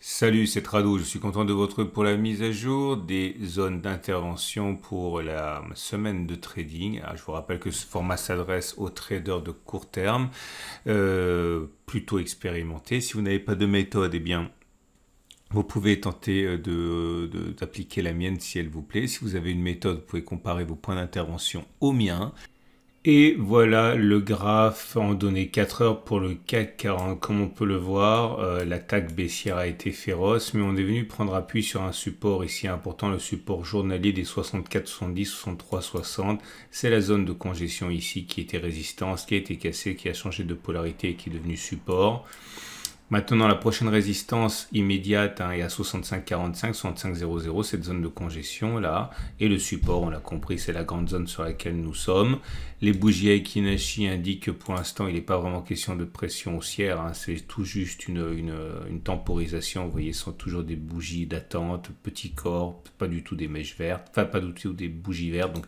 Salut, c'est Trado, je suis content de vous retrouver pour la mise à jour des zones d'intervention pour la semaine de trading. Je vous rappelle que ce format s'adresse aux traders de court terme, plutôt expérimentés. Si vous n'avez pas de méthode, eh bien, vous pouvez tenter d'appliquer la mienne si elle vous plaît. Si vous avez une méthode, vous pouvez comparer vos points d'intervention aux miens. Et voilà le graphe en données 4 heures pour le CAC 40. Comme on peut le voir, l'attaque baissière a été féroce, mais on est venu prendre appui sur un support ici important, le support journalier des 64, 70, 63, 60. C'est la zone de congestion ici qui était résistance, qui a été cassée, qui a changé de polarité et qui est devenue support. Maintenant, la prochaine résistance immédiate est à 65,45, 65,00, cette zone de congestion là. Et le support, on l'a compris, c'est la grande zone sur laquelle nous sommes. Les bougies Aiki indiquent que pour l'instant, il n'est pas vraiment question de pression haussière. C'est tout juste une temporisation. Vous voyez, ce sont toujours des bougies d'attente, petits corps, pas du tout des mèches vertes, enfin pas du tout des bougies vertes. Donc,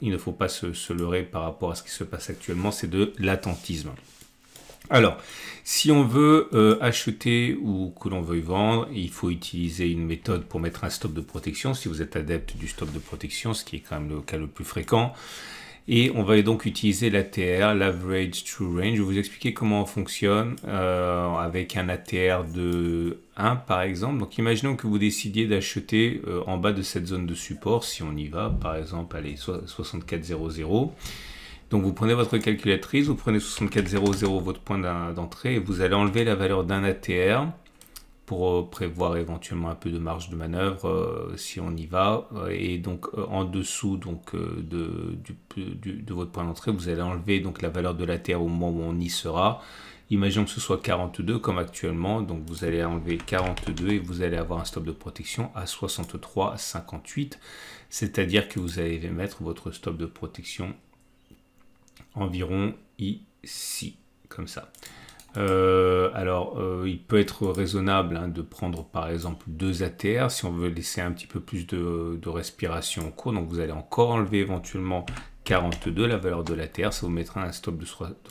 il ne faut pas se leurrer par rapport à ce qui se passe actuellement. C'est de l'attentisme. Alors, si on veut acheter ou que l'on veuille vendre, il faut utiliser une méthode pour mettre un stop de protection, si vous êtes adepte du stop de protection, ce qui est quand même le cas le plus fréquent. Et on va donc utiliser l'ATR, l'Average True Range. Je vais vous expliquer comment on fonctionne avec un ATR de 1 par exemple. Donc imaginons que vous décidiez d'acheter en bas de cette zone de support, si on y va, par exemple, allez, 64,00. Donc vous prenez votre calculatrice, vous prenez 64,00 votre point d'entrée et vous allez enlever la valeur d'un ATR pour prévoir éventuellement un peu de marge de manœuvre si on y va. Et donc en dessous de votre point d'entrée, vous allez enlever donc la valeur de l'ATR au moment où on y sera. Imaginons que ce soit 42 comme actuellement, donc vous allez enlever 42 et vous allez avoir un stop de protection à 63,58. C'est-à-dire que vous allez mettre votre stop de protection environ ici, comme ça. Il peut être raisonnable de prendre par exemple 2 ATR si on veut laisser un petit peu plus de respiration en cours. Donc vous allez encore enlever éventuellement 42, la valeur de l'ATR, ça vous mettra un stop de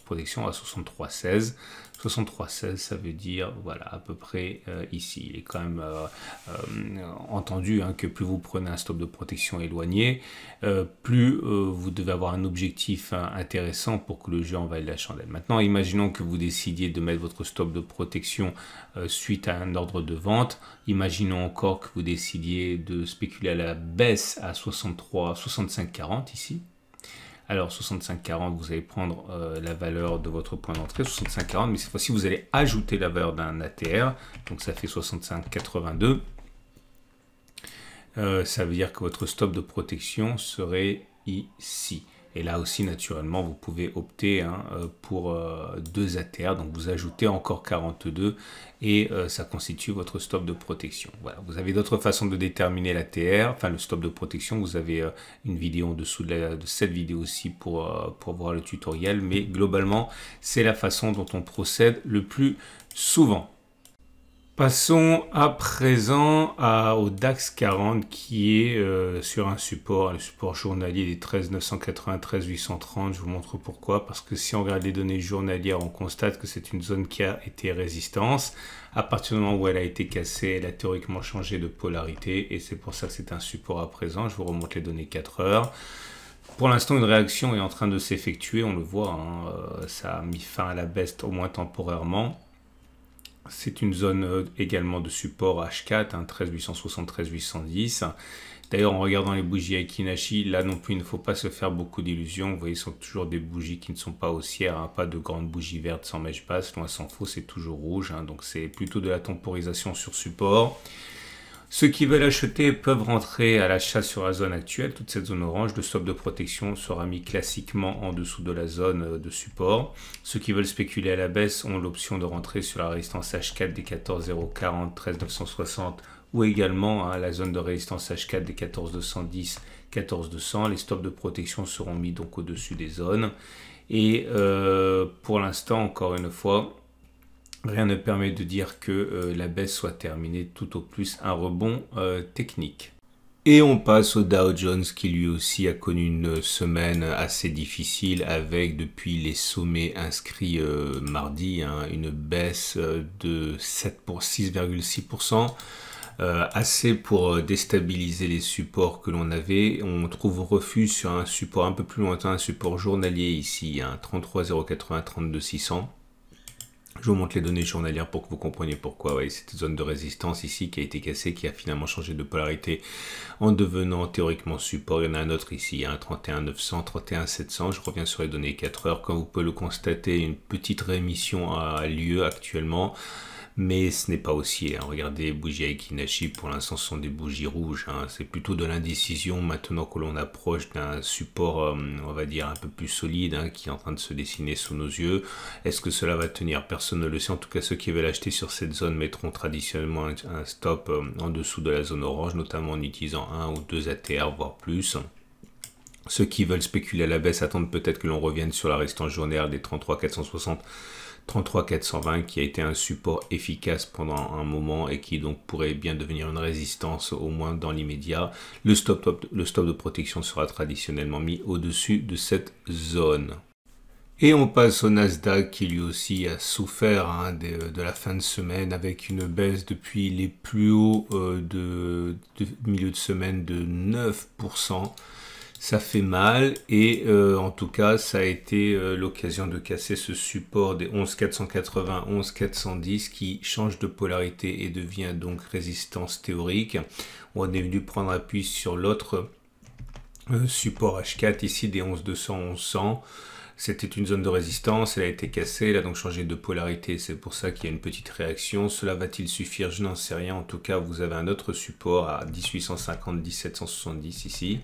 protection à 63,16. 63,16, ça veut dire, voilà, à peu près ici. Il est quand même entendu que plus vous prenez un stop de protection éloigné, plus vous devez avoir un objectif intéressant pour que le jeu en vaille la chandelle. Maintenant, imaginons que vous décidiez de mettre votre stop de protection suite à un ordre de vente. Imaginons encore que vous décidiez de spéculer à la baisse à 65,40 ici. Alors 65,40, vous allez prendre la valeur de votre point d'entrée, 65,40, mais cette fois-ci, vous allez ajouter la valeur d'un ATR, donc ça fait 65,82. Ça veut dire que votre stop de protection serait ici. Et là aussi, naturellement, vous pouvez opter pour 2 ATR. Donc, vous ajoutez encore 42 et ça constitue votre stop de protection. Voilà. Vous avez d'autres façons de déterminer l'ATR, enfin le stop de protection. Vous avez une vidéo en dessous de cette vidéo aussi pour voir le tutoriel. Mais globalement, c'est la façon dont on procède le plus souvent. Passons à présent au DAX 40 qui est sur un support, le support journalier des 13 980, 13 830. Je vous montre pourquoi. Parce que si on regarde les données journalières, on constate que c'est une zone qui a été résistance. À partir du moment où elle a été cassée, elle a théoriquement changé de polarité et c'est pour ça que c'est un support à présent. Je vous remonte les données 4 heures. Pour l'instant, une réaction est en train de s'effectuer, on le voit. Ça a mis fin à la baisse au moins temporairement. C'est une zone également de support H4, 13 860, 13 810. D'ailleurs, en regardant les bougies Aiki, là non plus, il ne faut pas se faire beaucoup d'illusions. Vous voyez, ce sont toujours des bougies qui ne sont pas haussières, pas de grandes bougies vertes sans mèche basse. Loin s'en faut, c'est toujours rouge. Donc, c'est plutôt de la temporisation sur support. Ceux qui veulent acheter peuvent rentrer à l'achat sur la zone actuelle, toute cette zone orange. Le stop de protection sera mis classiquement en dessous de la zone de support. Ceux qui veulent spéculer à la baisse ont l'option de rentrer sur la résistance H4 des 14,040, 13,960 ou également la zone de résistance H4 des 14,210, 14,200. Les stops de protection seront mis donc au-dessus des zones. Et pour l'instant, encore une fois, rien ne permet de dire que la baisse soit terminée, tout au plus un rebond technique. Et on passe au Dow Jones qui lui aussi a connu une semaine assez difficile avec depuis les sommets inscrits mardi une baisse de 6,6%. Assez pour déstabiliser les supports que l'on avait. On trouve refuge sur un support un peu plus lointain, un support journalier ici, 33,080, 32,600. Je vous montre les données journalières pour que vous compreniez pourquoi. Ouais, cette zone de résistance ici qui a été cassée, qui a finalement changé de polarité en devenant théoriquement support. Il y en a un autre ici, 31,900, 31,700. Je reviens sur les données 4 heures. Comme vous pouvez le constater, une petite réémission a lieu actuellement. Mais ce n'est pas haussier. Regardez, bougies Aiki Nashi, pour l'instant, ce sont des bougies rouges. C'est plutôt de l'indécision maintenant que l'on approche d'un support, on va dire, un peu plus solide, qui est en train de se dessiner sous nos yeux. Est-ce que cela va tenir? Personne ne le sait. En tout cas, ceux qui veulent acheter sur cette zone mettront traditionnellement un stop en dessous de la zone orange, notamment en utilisant 1 ou 2 ATR, voire plus. Ceux qui veulent spéculer à la baisse attendent peut-être que l'on revienne sur la résistance journalière des 33,460. 33,420 qui a été un support efficace pendant un moment et qui donc pourrait bien devenir une résistance au moins dans l'immédiat. Le stop de protection sera traditionnellement mis au-dessus de cette zone. Et on passe au Nasdaq qui lui aussi a souffert de la fin de semaine avec une baisse depuis les plus hauts de milieu de semaine de 9%. Ça fait mal et en tout cas ça a été l'occasion de casser ce support des 11,480, 11,410 qui change de polarité et devient donc résistance théorique. On est venu prendre appui sur l'autre support H4 ici des 11,200, 11,100. C'était une zone de résistance, elle a été cassée, elle a donc changé de polarité, c'est pour ça qu'il y a une petite réaction. Cela va-t-il suffire? Je n'en sais rien. En tout cas, vous avez un autre support à 1850, 1770 ici.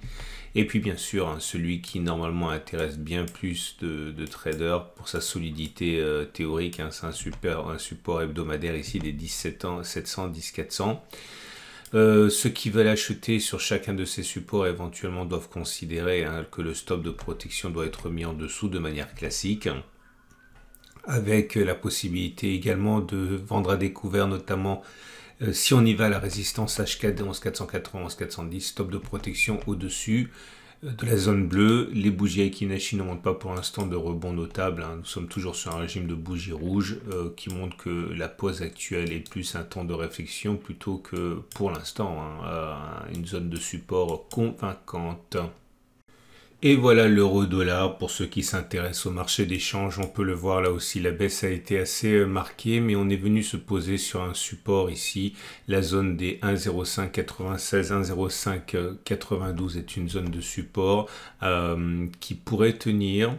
Et puis bien sûr, celui qui normalement intéresse bien plus de traders pour sa solidité théorique, c'est un support hebdomadaire ici des 1700, 10400. Ceux qui veulent acheter sur chacun de ces supports éventuellement doivent considérer que le stop de protection doit être mis en dessous de manière classique, avec la possibilité également de vendre à découvert, notamment si on y va à la résistance H4 des 11,480, 11,410, stop de protection au-dessus de la zone bleue. Les bougies Aiki Nashi ne montrent pas pour l'instant de rebond notable. Nous sommes toujours sur un régime de bougies rouges qui montre que la pause actuelle est plus un temps de réflexion plutôt que pour l'instant une zone de support convaincante. Et voilà l'euro-dollar pour ceux qui s'intéressent au marché d'échange. On peut le voir là aussi, la baisse a été assez marquée, mais on est venu se poser sur un support ici. La zone des 1,0596, 1,0592 est une zone de support qui pourrait tenir.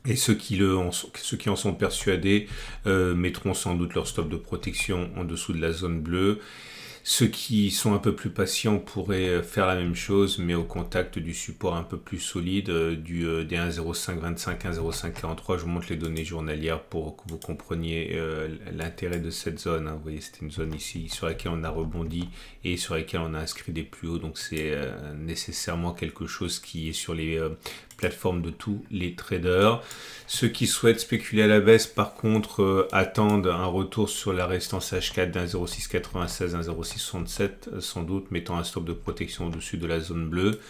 Et ceux qui en sont persuadés mettront sans doute leur stop de protection en dessous de la zone bleue. Ceux qui sont un peu plus patients pourraient faire la même chose, mais au contact du support un peu plus solide, des 1,0525, 1,0543. Je vous montre les données journalières pour que vous compreniez l'intérêt de cette zone. Vous voyez, c'était une zone ici sur laquelle on a rebondi et sur laquelle on a inscrit des plus hauts. Donc c'est nécessairement quelque chose qui est sur les plateformes de tous les traders. Ceux qui souhaitent spéculer à la baisse, par contre, attendent un retour sur la résistance H4 d'un 0,696, 1,0667, sans doute, mettant un stop de protection au-dessus de la zone bleue.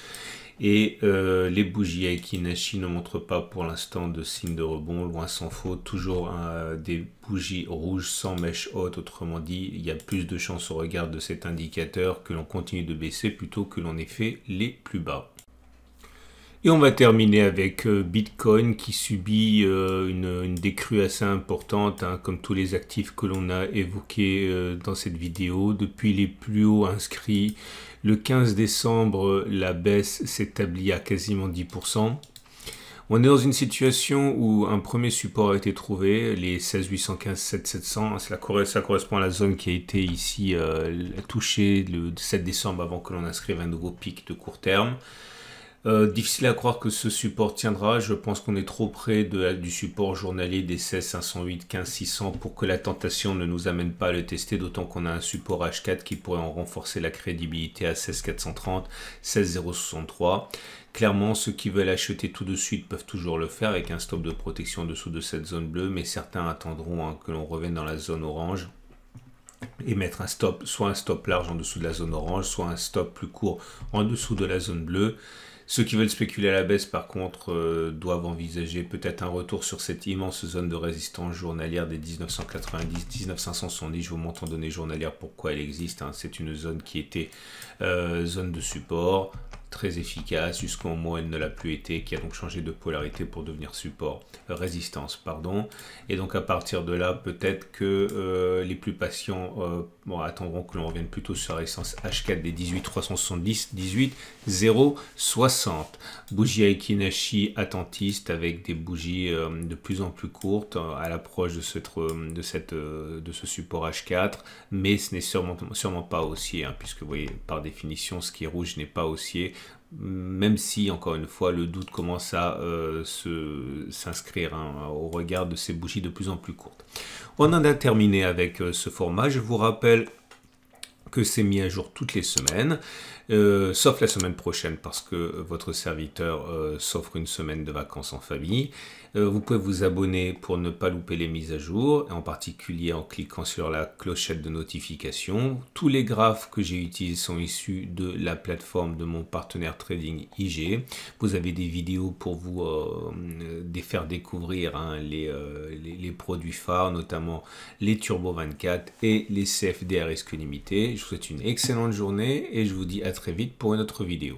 Et les bougies Aiki Nashi ne montrent pas pour l'instant de signe de rebond, loin s'en faut. Toujours des bougies rouges sans mèche haute, autrement dit, il y a plus de chances au regard de cet indicateur que l'on continue de baisser plutôt que l'on ait fait les plus bas. Et on va terminer avec Bitcoin qui subit une décrue assez importante, comme tous les actifs que l'on a évoqués dans cette vidéo. Depuis les plus hauts inscrits, le 15 décembre, la baisse s'établit à quasiment 10%. On est dans une situation où un premier support a été trouvé, les 16 815, 7 700. Ça correspond à la zone qui a été ici touchée le 7 décembre avant que l'on inscrive un nouveau pic de court terme. Difficile à croire que ce support tiendra. Je pense qu'on est trop près du support journalier des 16 508, 15 600 pour que la tentation ne nous amène pas à le tester, d'autant qu'on a un support H4 qui pourrait en renforcer la crédibilité à 16 430, 16 063. Clairement, ceux qui veulent acheter tout de suite peuvent toujours le faire avec un stop de protection en dessous de cette zone bleue, mais certains attendront que l'on revienne dans la zone orange. et mettre un stop, soit un stop large en dessous de la zone orange, soit un stop plus court en dessous de la zone bleue. Ceux qui veulent spéculer à la baisse, par contre, doivent envisager peut-être un retour sur cette immense zone de résistance journalière des 1990-19570. Je vous montre en données journalières pourquoi elle existe. Hein. C'est une zone qui était zone de support, très efficace, jusqu'au moment où elle ne l'a plus été, qui a donc changé de polarité pour devenir support, résistance, pardon. Et donc à partir de là, peut-être que les plus patients attendront que l'on revienne plutôt sur la résistance H4 des 18,370, 18,060. Bougie Aiki-Nashi attentiste avec des bougies de plus en plus courtes à l'approche de ce support H4, mais ce n'est sûrement pas haussier, hein, puisque vous voyez, par définition, ce qui est rouge n'est pas haussier, même si, encore une fois, le doute commence à s'inscrire au regard de ces bougies de plus en plus courtes. On en a terminé avec ce format. Je vous rappelle que c'est mis à jour toutes les semaines, sauf la semaine prochaine parce que votre serviteur s'offre une semaine de vacances en famille. Vous pouvez vous abonner pour ne pas louper les mises à jour, en particulier en cliquant sur la clochette de notification. Tous les graphes que j'ai utilisés sont issus de la plateforme de mon partenaire trading IG. Vous avez des vidéos pour vous faire découvrir les produits phares, notamment les Turbo 24 et les CFD à risque limité. Je vous souhaite une excellente journée et je vous dis à très vite pour une autre vidéo.